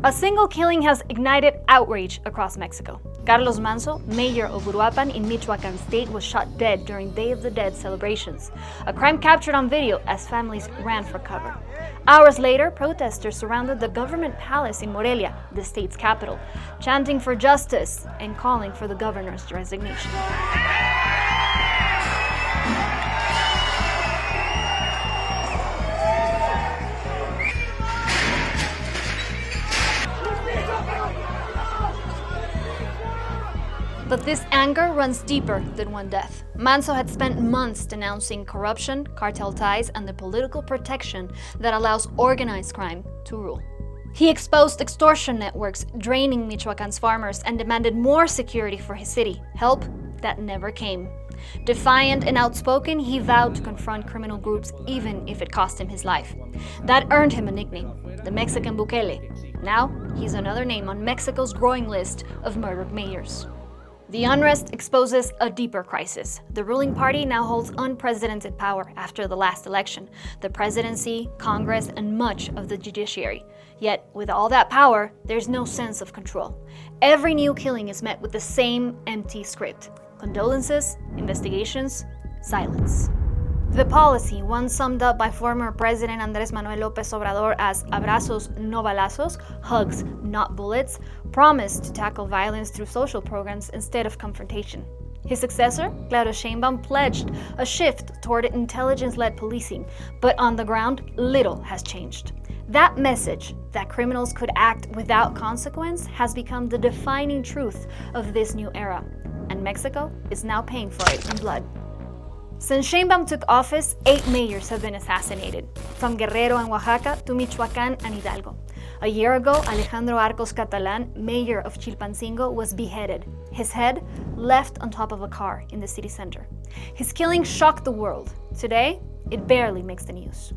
A single killing has ignited outrage across Mexico. Carlos Manzo, mayor of Uruapan in Michoacán state, was shot dead during Day of the Dead celebrations, a crime captured on video as families ran for cover. Hours later, protesters surrounded the government palace in Morelia, the state's capital, chanting for justice and calling for the governor's resignation. But this anger runs deeper than one death. Manzo had spent months denouncing corruption, cartel ties, and the political protection that allows organized crime to rule. He exposed extortion networks, draining Michoacán's farmers, and demanded more security for his city, help that never came. Defiant and outspoken, he vowed to confront criminal groups even if it cost him his life. That earned him a nickname, the Mexican Bukele. Now, he's another name on Mexico's growing list of murdered mayors. The unrest exposes a deeper crisis. The ruling party now holds unprecedented power after the last election, the presidency, Congress, and much of the judiciary. Yet, with all that power, there's no sense of control. Every new killing is met with the same empty script: condolences, investigations, silence. The policy, once summed up by former President Andrés Manuel López Obrador as abrazos no balazos, hugs not bullets, promised to tackle violence through social programs instead of confrontation. His successor, Claudia Sheinbaum, pledged a shift toward intelligence-led policing, but on the ground, little has changed. That message, that criminals could act without consequence, has become the defining truth of this new era, and Mexico is now paying for it in blood. Since Sheinbaum took office, 8 mayors have been assassinated, from Guerrero and Oaxaca to Michoacán and Hidalgo. A year ago, Alejandro Arcos Catalán, mayor of Chilpancingo, was beheaded, his head left on top of a car in the city center. His killing shocked the world. Today, it barely makes the news.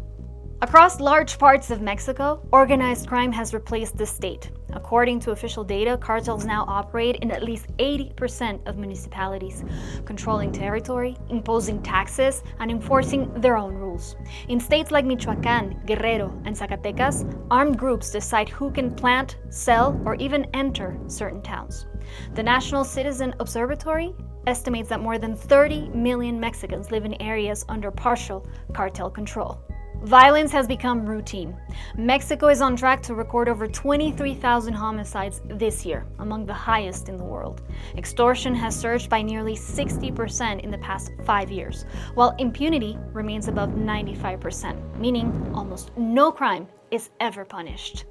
Across large parts of Mexico, organized crime has replaced the state. According to official data, cartels now operate in at least 80% of municipalities, controlling territory, imposing taxes, and enforcing their own rules. In states like Michoacán, Guerrero, and Zacatecas, armed groups decide who can plant, sell, or even enter certain towns. The National Citizen Observatory estimates that more than 30 million Mexicans live in areas under partial cartel control. Violence has become routine. Mexico is on track to record over 23,000 homicides this year, among the highest in the world. Extortion has surged by nearly 60% in the past 5 years, while impunity remains above 95%, meaning almost no crime is ever punished.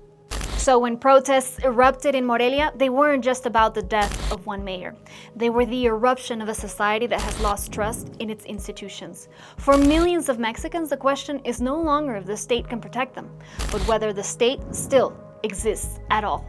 So when protests erupted in Morelia, they weren't just about the death of one mayor. They were the eruption of a society that has lost trust in its institutions. For millions of Mexicans, the question is no longer if the state can protect them, but whether the state still exists at all.